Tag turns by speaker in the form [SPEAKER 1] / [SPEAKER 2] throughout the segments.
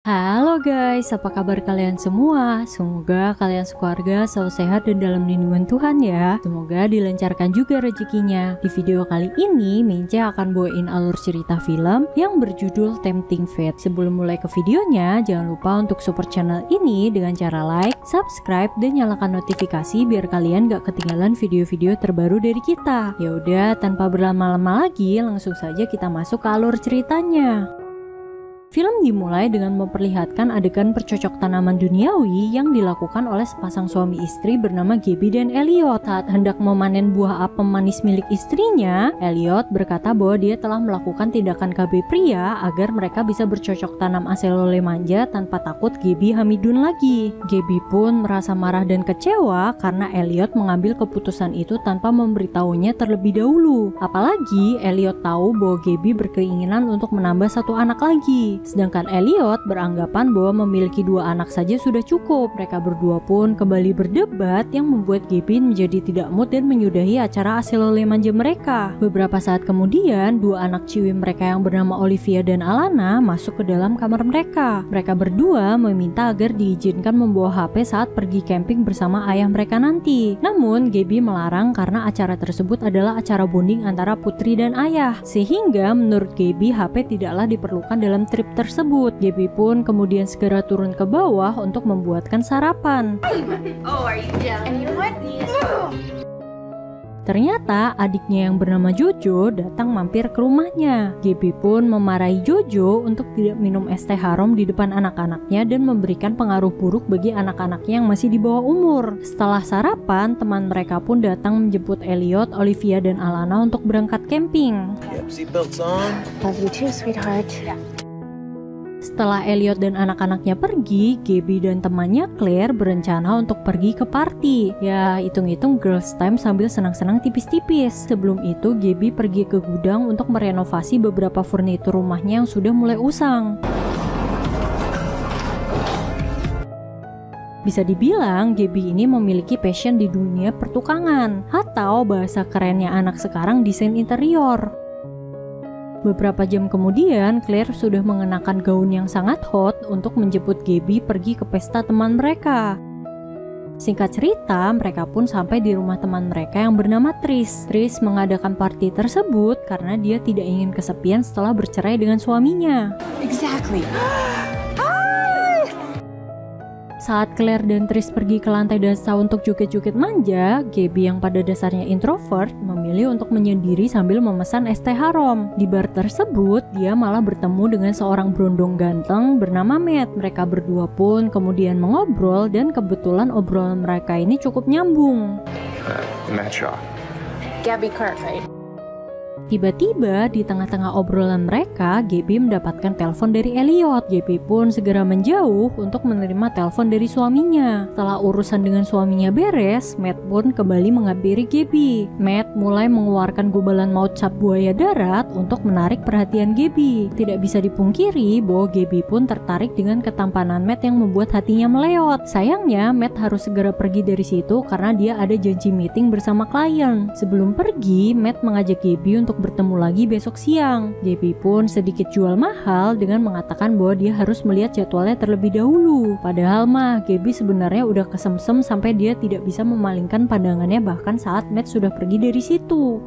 [SPEAKER 1] Halo guys, apa kabar kalian semua? Semoga kalian sekeluarga selalu sehat dan dalam lindungan Tuhan ya. Semoga dilancarkan juga rezekinya. Di video kali ini, Mince akan bawain alur cerita film yang berjudul Tempting Fate. Sebelum mulai ke videonya, jangan lupa untuk support channel ini dengan cara like, subscribe, dan nyalakan notifikasi biar kalian gak ketinggalan video-video terbaru dari kita. Yaudah, tanpa berlama-lama lagi, langsung saja kita masuk ke alur ceritanya. Film dimulai dengan memperlihatkan adegan percocok tanaman duniawi yang dilakukan oleh sepasang suami istri bernama Gaby dan Elliot. Saat hendak memanen buah apem manis milik istrinya, Elliot berkata bahwa dia telah melakukan tindakan KB pria agar mereka bisa bercocok tanam aselole manja tanpa takut Gaby hamidun lagi. Gaby pun merasa marah dan kecewa karena Elliot mengambil keputusan itu tanpa memberitahunya terlebih dahulu. Apalagi Elliot tahu bahwa Gaby berkeinginan untuk menambah satu anak lagi. Sedangkan Elliot beranggapan bahwa memiliki dua anak saja sudah cukup. Mereka berdua pun kembali berdebat yang membuat Gaby menjadi tidak mood dan menyudahi acara aselole manja mereka. Beberapa saat kemudian, dua anak ciwi mereka yang bernama Olivia dan Alana masuk ke dalam kamar mereka. Mereka berdua meminta agar diizinkan membawa HP saat pergi camping bersama ayah mereka nanti. Namun Gaby melarang karena acara tersebut adalah acara bonding antara putri dan ayah. Sehingga menurut Gaby HP tidaklah diperlukan dalam trip tersebut. Gaby pun kemudian segera turun ke bawah untuk membuatkan sarapan. Ternyata adiknya yang bernama Jojo datang mampir ke rumahnya. Gaby pun memarahi Jojo untuk tidak minum es teh harum di depan anak-anaknya dan memberikan pengaruh buruk bagi anak-anaknya yang masih di bawah umur. Setelah sarapan, teman mereka pun datang menjemput Elliot, Olivia, dan Alana untuk berangkat camping.
[SPEAKER 2] Seatbelts on.
[SPEAKER 3] Love you too, sweetheart.
[SPEAKER 1] Setelah Elliot dan anak-anaknya pergi, Gaby dan temannya Claire berencana untuk pergi ke party. Ya, hitung-hitung girls time sambil senang-senang tipis-tipis. Sebelum itu, Gaby pergi ke gudang untuk merenovasi beberapa furnitur rumahnya yang sudah mulai usang. Bisa dibilang Gaby ini memiliki passion di dunia pertukangan, atau bahasa kerennya anak sekarang desain interior. Beberapa jam kemudian, Claire sudah mengenakan gaun yang sangat hot untuk menjemput Gaby pergi ke pesta teman mereka. Singkat cerita, mereka pun sampai di rumah teman mereka yang bernama Tris. Tris mengadakan party tersebut karena dia tidak ingin kesepian setelah bercerai dengan suaminya.
[SPEAKER 3] Exactly.
[SPEAKER 1] Saat Claire dan Tris pergi ke lantai dasar untuk joget-joget manja, Gaby yang pada dasarnya introvert memilih untuk menyendiri sambil memesan es teh harum. Di bar tersebut, dia malah bertemu dengan seorang berondong ganteng bernama Matt. Mereka berdua pun kemudian mengobrol dan kebetulan obrolan mereka ini cukup nyambung.
[SPEAKER 2] Matt Shaw.
[SPEAKER 3] Gabby Cartwright.
[SPEAKER 1] Tiba-tiba di tengah-tengah obrolan mereka, Gaby mendapatkan telepon dari Elliot. Gaby pun segera menjauh untuk menerima telepon dari suaminya. Setelah urusan dengan suaminya beres, Matt pun kembali menghampiri Gaby. Matt mulai mengeluarkan gubalan maut cap buaya darat untuk menarik perhatian Gaby. Tidak bisa dipungkiri bahwa Gaby pun tertarik dengan ketampanan Matt yang membuat hatinya meleot. Sayangnya, Matt harus segera pergi dari situ karena dia ada janji meeting bersama klien. Sebelum pergi, Matt mengajak Gaby untuk bertemu lagi besok siang. Gaby pun sedikit jual mahal dengan mengatakan bahwa dia harus melihat jadwalnya terlebih dahulu. Padahal mah Gaby sebenarnya udah kesemsem sampai dia tidak bisa memalingkan pandangannya bahkan saat Matt sudah pergi dari situ.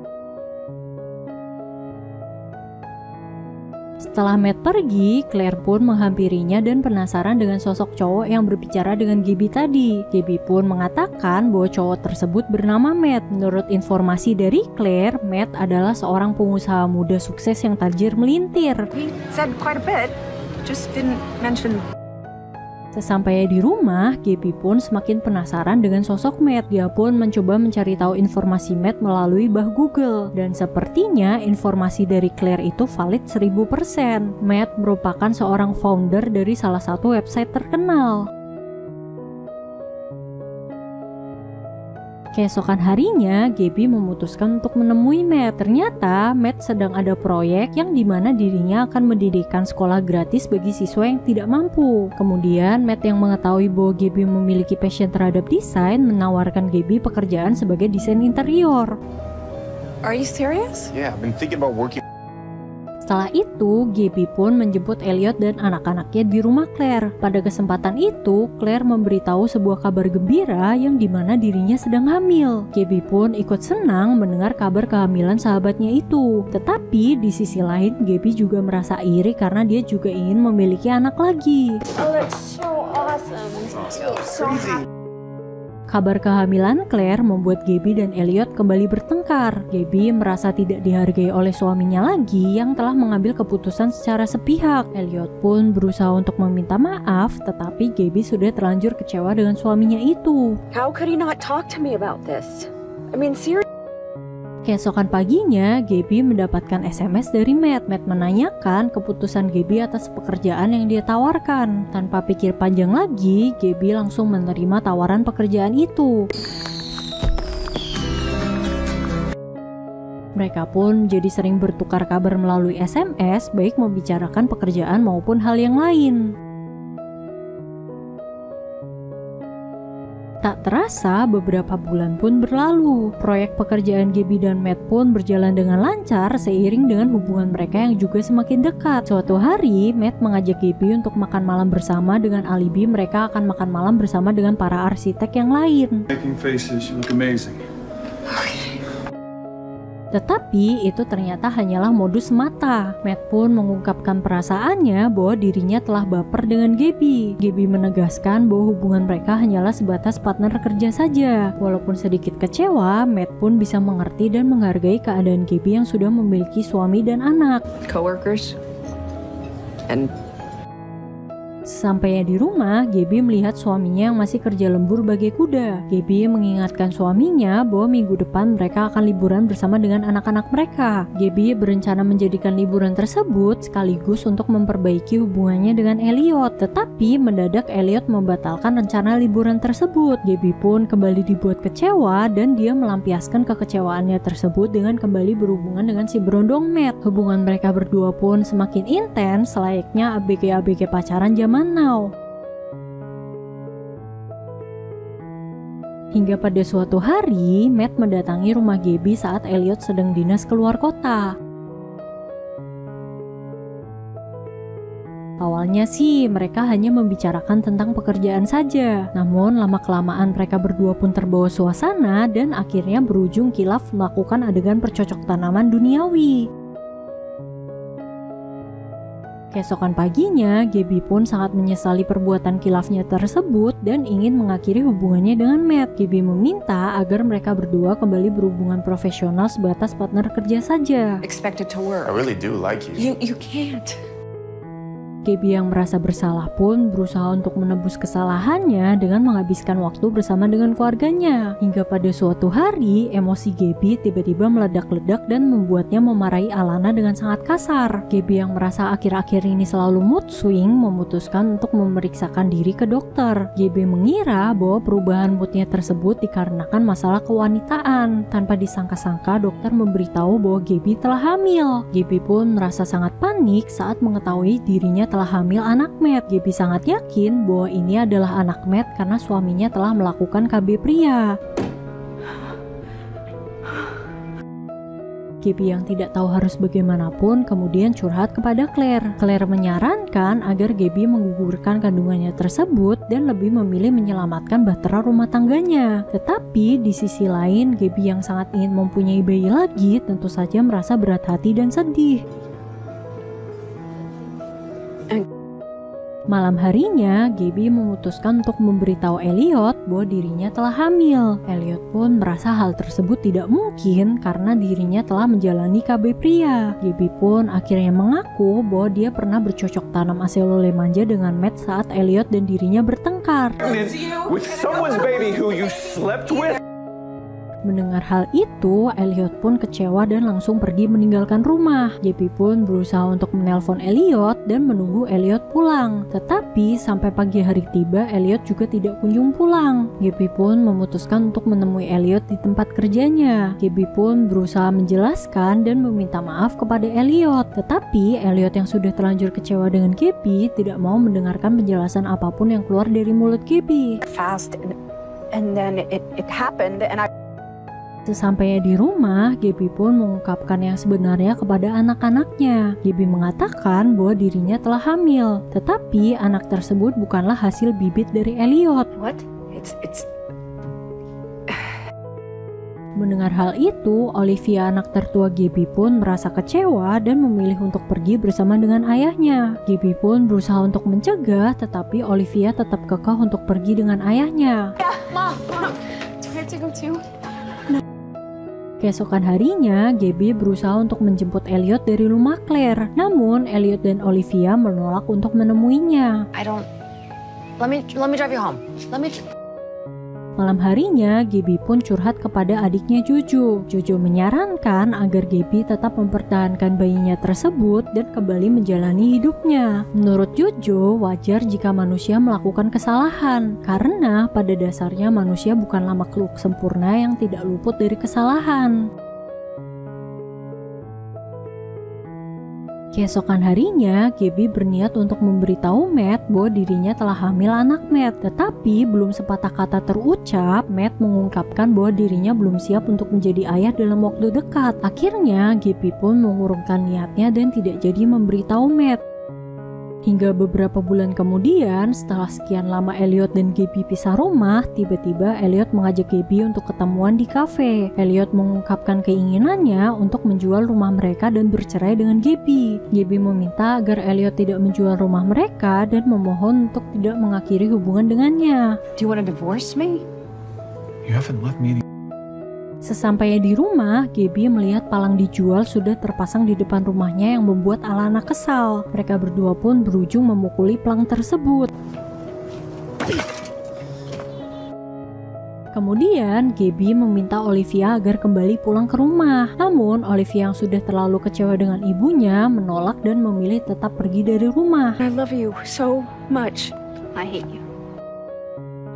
[SPEAKER 1] Setelah Matt pergi, Claire pun menghampirinya dan penasaran dengan sosok cowok yang berbicara dengan Gaby tadi. Gaby pun mengatakan bahwa cowok tersebut bernama Matt. Menurut informasi dari Claire, Matt adalah seorang pengusaha muda sukses yang tajir melintir.
[SPEAKER 3] He said quite a bit, just didn't mention.
[SPEAKER 1] Sesampainya di rumah, Gaby pun semakin penasaran dengan sosok Matt. Dia pun mencoba mencari tahu informasi Matt melalui bah Google. Dan sepertinya informasi dari Claire itu valid 1000%. Matt merupakan seorang founder dari salah satu website terkenal. Keesokan harinya, Gaby memutuskan untuk menemui Matt. Ternyata, Matt sedang ada proyek yang dimana dirinya akan mendirikan sekolah gratis bagi siswa yang tidak mampu. Kemudian, Matt yang mengetahui bahwa Gaby memiliki passion terhadap desain, menawarkan Gaby pekerjaan sebagai desain interior.
[SPEAKER 3] Are you serious?
[SPEAKER 2] Yeah, I've been thinking about working.
[SPEAKER 1] Setelah itu, Gabby pun menjemput Elliot dan anak-anaknya di rumah Claire. Pada kesempatan itu, Claire memberitahu sebuah kabar gembira yang dimana dirinya sedang hamil. Gabby pun ikut senang mendengar kabar kehamilan sahabatnya itu. Tetapi di sisi lain, Gabby juga merasa iri karena dia juga ingin memiliki anak lagi.
[SPEAKER 4] Oh, that's so awesome. So happy.
[SPEAKER 1] Kabar kehamilan Claire membuat Gabby dan Elliot kembali bertengkar. Gabby merasa tidak dihargai oleh suaminya lagi yang telah mengambil keputusan secara sepihak. Elliot pun berusaha untuk meminta maaf, tetapi Gabby sudah terlanjur kecewa dengan suaminya itu.
[SPEAKER 4] How could he not talk to me about this? I mean, seriously.
[SPEAKER 1] Keesokan paginya, Gabby mendapatkan SMS dari Matt. Matt menanyakan keputusan Gabby atas pekerjaan yang dia tawarkan. Tanpa pikir panjang lagi, Gabby langsung menerima tawaran pekerjaan itu. Mereka pun jadi sering bertukar kabar melalui SMS, baik membicarakan pekerjaan maupun hal yang lain. Tak terasa beberapa bulan pun berlalu. Proyek pekerjaan Gabby dan Matt pun berjalan dengan lancar seiring dengan hubungan mereka yang juga semakin dekat. Suatu hari, Matt mengajak Gabby untuk makan malam bersama dengan alibi mereka akan makan malam bersama dengan para arsitek yang lain.
[SPEAKER 5] Making faces, you look amazing.
[SPEAKER 1] Tetapi itu ternyata hanyalah modus semata. Matt pun mengungkapkan perasaannya bahwa dirinya telah baper dengan Gabby. Gabby menegaskan bahwa hubungan mereka hanyalah sebatas partner kerja saja. Walaupun sedikit kecewa, Matt pun bisa mengerti dan menghargai keadaan Gabby yang sudah memiliki suami dan anak.
[SPEAKER 3] Coworkers. And
[SPEAKER 1] Sesampainya di rumah, Gabby melihat suaminya yang masih kerja lembur bagai kuda. Gabby mengingatkan suaminya bahwa minggu depan mereka akan liburan bersama dengan anak-anak mereka. Gabby berencana menjadikan liburan tersebut sekaligus untuk memperbaiki hubungannya dengan Elliot. Tetapi mendadak Elliot membatalkan rencana liburan tersebut. Gabby pun kembali dibuat kecewa dan dia melampiaskan kekecewaannya tersebut dengan kembali berhubungan dengan si berondong Matt. Hubungan mereka berdua pun semakin intens layaknya ABG-ABG pacaran zaman now. Hingga pada suatu hari, Matt mendatangi rumah Gabby saat Elliot sedang dinas keluar kota. Awalnya sih mereka hanya membicarakan tentang pekerjaan saja. Namun lama-kelamaan mereka berdua pun terbawa suasana dan akhirnya berujung kilaf melakukan adegan percocok tanaman duniawi. Keesokan paginya, Gabby pun sangat menyesali perbuatan kilafnya tersebut dan ingin mengakhiri hubungannya dengan Matt. Gabby meminta agar mereka berdua kembali berhubungan profesional sebatas partner kerja saja.
[SPEAKER 3] expected to work.
[SPEAKER 2] I really do like you.
[SPEAKER 3] You can't.
[SPEAKER 1] Gabby yang merasa bersalah pun berusaha untuk menebus kesalahannya dengan menghabiskan waktu bersama dengan keluarganya. Hingga pada suatu hari, emosi Gabby tiba-tiba meledak-ledak dan membuatnya memarahi Alana dengan sangat kasar. Gabby yang merasa akhir-akhir ini selalu mood swing memutuskan untuk memeriksakan diri ke dokter. Gabby mengira bahwa perubahan moodnya tersebut dikarenakan masalah kewanitaan. Tanpa disangka-sangka, dokter memberitahu bahwa Gabby telah hamil. Gabby pun merasa sangat panik saat mengetahui dirinya telah hamil anak Matt. Gabby sangat yakin bahwa ini adalah anak Matt karena suaminya telah melakukan KB pria. Gabby yang tidak tahu harus bagaimanapun kemudian curhat kepada Claire. Claire menyarankan agar Gabby menggugurkan kandungannya tersebut dan lebih memilih menyelamatkan bahtera rumah tangganya. Tetapi di sisi lain, Gabby yang sangat ingin mempunyai bayi lagi tentu saja merasa berat hati dan sedih. Malam harinya, Gabby memutuskan untuk memberitahu Elliot bahwa dirinya telah hamil. Elliot pun merasa hal tersebut tidak mungkin karena dirinya telah menjalani KB pria. Gabby pun akhirnya mengaku bahwa dia pernah bercocok tanam aselole manja dengan Matt saat Elliot dan dirinya bertengkar.
[SPEAKER 2] With someone's baby who you slept with?
[SPEAKER 1] Mendengar hal itu, Elliot pun kecewa dan langsung pergi meninggalkan rumah. Gabby pun berusaha untuk menelpon Elliot dan menunggu Elliot pulang. Tetapi sampai pagi hari tiba, Elliot juga tidak kunjung pulang. Gabby pun memutuskan untuk menemui Elliot di tempat kerjanya. Gabby pun berusaha menjelaskan dan meminta maaf kepada Elliot. Tetapi Elliot yang sudah terlanjur kecewa dengan Gabby tidak mau mendengarkan penjelasan apapun yang keluar dari mulut Gabby.
[SPEAKER 3] Fast and then it happened and I
[SPEAKER 1] Sesampainya di rumah, Gabby pun mengungkapkan yang sebenarnya kepada anak-anaknya. Gabby mengatakan bahwa dirinya telah hamil, tetapi anak tersebut bukanlah hasil bibit dari Elliot.
[SPEAKER 3] What? It's
[SPEAKER 1] Mendengar hal itu, Olivia, anak tertua Gabby pun merasa kecewa dan memilih untuk pergi bersama dengan ayahnya. Gabby pun berusaha untuk mencegah, tetapi Olivia tetap kekeh untuk pergi dengan ayahnya.
[SPEAKER 4] Mom, do I have to go too?
[SPEAKER 1] Keesokan harinya, Gabby berusaha untuk menjemput Elliot dari rumah Claire. Namun, Elliot dan Olivia menolak untuk menemuinya.
[SPEAKER 4] Let me drive you home.
[SPEAKER 1] Malam harinya, Gabby pun curhat kepada adiknya Jojo. Jojo menyarankan agar Gabby tetap mempertahankan bayinya tersebut dan kembali menjalani hidupnya. Menurut Jojo, wajar jika manusia melakukan kesalahan, karena pada dasarnya manusia bukanlah makhluk sempurna yang tidak luput dari kesalahan. Keesokan harinya, Gabby berniat untuk memberitahu Matt bahwa dirinya telah hamil anak Matt. Tetapi belum sepatah kata terucap, Matt mengungkapkan bahwa dirinya belum siap untuk menjadi ayah dalam waktu dekat. Akhirnya, Gabby pun mengurungkan niatnya dan tidak jadi memberitahu Matt. Hingga beberapa bulan kemudian, setelah sekian lama Elliot dan Gabby pisah rumah, tiba-tiba Elliot mengajak Gabby untuk ketemuan di kafe. Elliot mengungkapkan keinginannya untuk menjual rumah mereka dan bercerai dengan Gabby. Gabby meminta agar Elliot tidak menjual rumah mereka dan memohon untuk tidak mengakhiri hubungan dengannya.
[SPEAKER 3] Do you want to divorce me?
[SPEAKER 5] You haven't left me any.
[SPEAKER 1] Sesampainya di rumah, Gabby melihat palang dijual sudah terpasang di depan rumahnya yang membuat Alana kesal. Mereka berdua pun berujung memukuli palang tersebut. Kemudian, Gabby meminta Olivia agar kembali pulang ke rumah. Namun, Olivia yang sudah terlalu kecewa dengan ibunya menolak dan memilih tetap pergi dari rumah.
[SPEAKER 3] I love you so much. I hate you.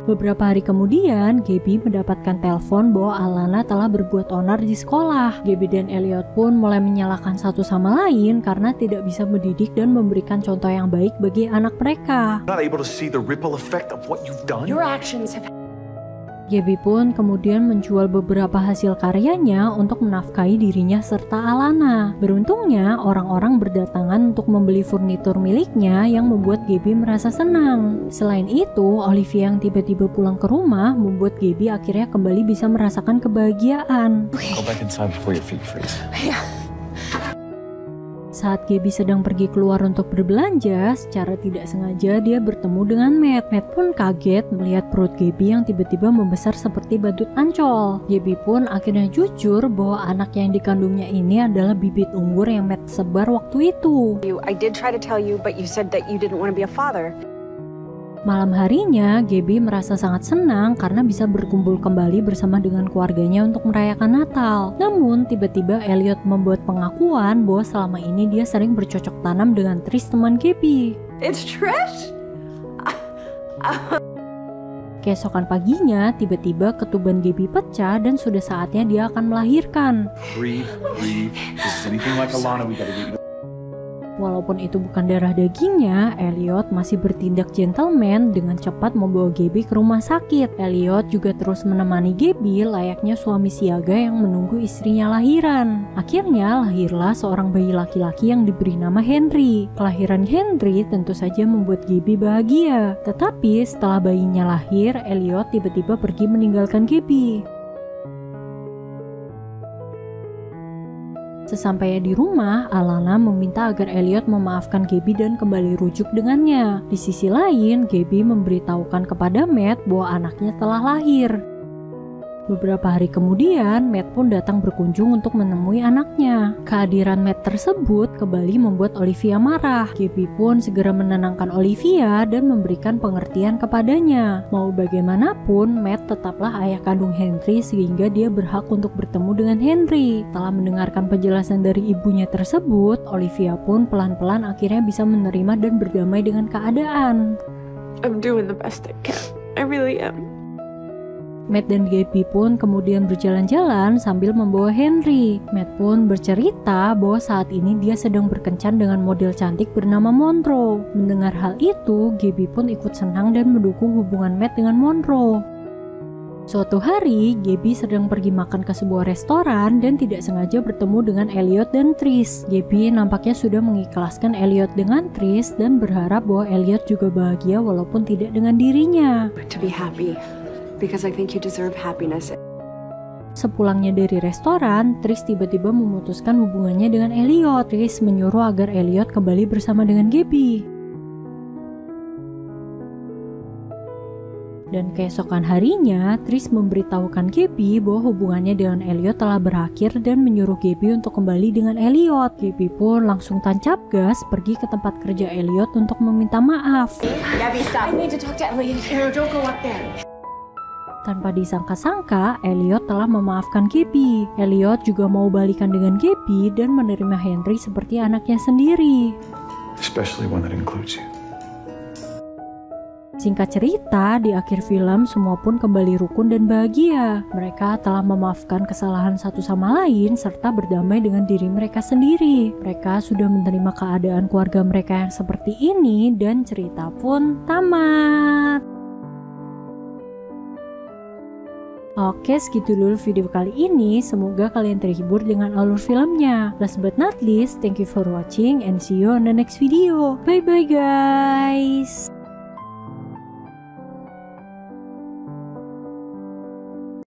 [SPEAKER 1] Beberapa hari kemudian, Gabby mendapatkan telepon bahwa Alana telah berbuat onar di sekolah. Gabby dan Elliot pun mulai menyalahkan satu sama lain karena tidak bisa mendidik dan memberikan contoh yang baik bagi anak mereka.
[SPEAKER 2] Not able to see the ripple effect of what you've done?
[SPEAKER 3] Your actions have
[SPEAKER 1] Gabby pun kemudian menjual beberapa hasil karyanya untuk menafkahi dirinya serta Alana. Beruntungnya, orang-orang berdatangan untuk membeli furnitur miliknya yang membuat Gabby merasa senang. Selain itu, Olivia yang tiba-tiba pulang ke rumah membuat Gabby akhirnya kembali bisa merasakan kebahagiaan.
[SPEAKER 5] Go back inside before your feet freeze.
[SPEAKER 1] Saat Gabby sedang pergi keluar untuk berbelanja, secara tidak sengaja dia bertemu dengan Matt. Matt pun kaget melihat perut Gabby yang tiba-tiba membesar seperti badut ancol. Gabby pun akhirnya jujur bahwa anak yang dikandungnya ini adalah bibit unggur yang Matt sebar waktu itu.
[SPEAKER 3] I did try to tell you, but you said that you didn't want to be a father.
[SPEAKER 1] Malam harinya, Gabby merasa sangat senang karena bisa berkumpul kembali bersama dengan keluarganya untuk merayakan Natal. Namun, tiba-tiba Elliot membuat pengakuan bahwa selama ini dia sering bercocok tanam dengan Trish, teman Gabby.
[SPEAKER 3] It's Trish?
[SPEAKER 1] Keesokan paginya, tiba-tiba ketuban Gabby pecah dan sudah saatnya dia akan melahirkan.
[SPEAKER 5] Breathe. This is anything like Alana, we gotta get you.
[SPEAKER 1] Walaupun itu bukan darah dagingnya, Elliot masih bertindak gentleman dengan cepat membawa Gabby ke rumah sakit. Elliot juga terus menemani Gabby layaknya suami siaga yang menunggu istrinya lahiran. Akhirnya lahirlah seorang bayi laki-laki yang diberi nama Henry. Kelahiran Henry tentu saja membuat Gabby bahagia. Tetapi setelah bayinya lahir, Elliot tiba-tiba pergi meninggalkan Gabby. Sesampainya di rumah, Alana meminta agar Elliot memaafkan Gabby dan kembali rujuk dengannya. Di sisi lain, Gabby memberitahukan kepada Matt bahwa anaknya telah lahir. Beberapa hari kemudian, Matt pun datang berkunjung untuk menemui anaknya. Kehadiran Matt tersebut kembali membuat Olivia marah. Gabby pun segera menenangkan Olivia dan memberikan pengertian kepadanya. Mau bagaimanapun, Matt tetaplah ayah kandung Henry sehingga dia berhak untuk bertemu dengan Henry. Setelah mendengarkan penjelasan dari ibunya tersebut, Olivia pun pelan-pelan akhirnya bisa menerima dan berdamai dengan keadaan.
[SPEAKER 3] I'm doing the best I can. I really am.
[SPEAKER 1] Matt dan Gabby pun kemudian berjalan-jalan sambil membawa Henry. Matt pun bercerita bahwa saat ini dia sedang berkencan dengan model cantik bernama Monroe. Mendengar hal itu, Gabby pun ikut senang dan mendukung hubungan Matt dengan Monroe. Suatu hari, Gabby sedang pergi makan ke sebuah restoran dan tidak sengaja bertemu dengan Elliot dan Tris. Gabby nampaknya sudah mengikhlaskan Elliot dengan Tris dan berharap bahwa Elliot juga bahagia walaupun tidak dengan dirinya.
[SPEAKER 3] To be happy, because I think you deserve happiness.
[SPEAKER 1] Sepulangnya dari restoran, Tris tiba-tiba memutuskan hubungannya dengan Elliot. Tris menyuruh agar Elliot kembali bersama dengan Gabby. Dan keesokan harinya, Tris memberitahukan Gabby bahwa hubungannya dengan Elliot telah berakhir dan menyuruh Gabby untuk kembali dengan Elliot. Gabby pun langsung tancap gas pergi ke tempat kerja Elliot untuk meminta maaf.
[SPEAKER 4] Gabby, stop. I need to talk to Elliot. Here, don't go up there.
[SPEAKER 1] Tanpa disangka-sangka, Elliot telah memaafkan Gabby. Elliot juga mau balikan dengan Gabby dan menerima Henry seperti anaknya sendiri.
[SPEAKER 5] Especially one that includes you.
[SPEAKER 1] Singkat cerita, di akhir film semua pun kembali rukun dan bahagia. Mereka telah memaafkan kesalahan satu sama lain serta berdamai dengan diri mereka sendiri. Mereka sudah menerima keadaan keluarga mereka yang seperti ini dan cerita pun tamat. Oke, segitu dulu video kali ini. Semoga kalian terhibur dengan alur filmnya. Last but not least, thank you for watching and see you on the next video. Bye bye guys.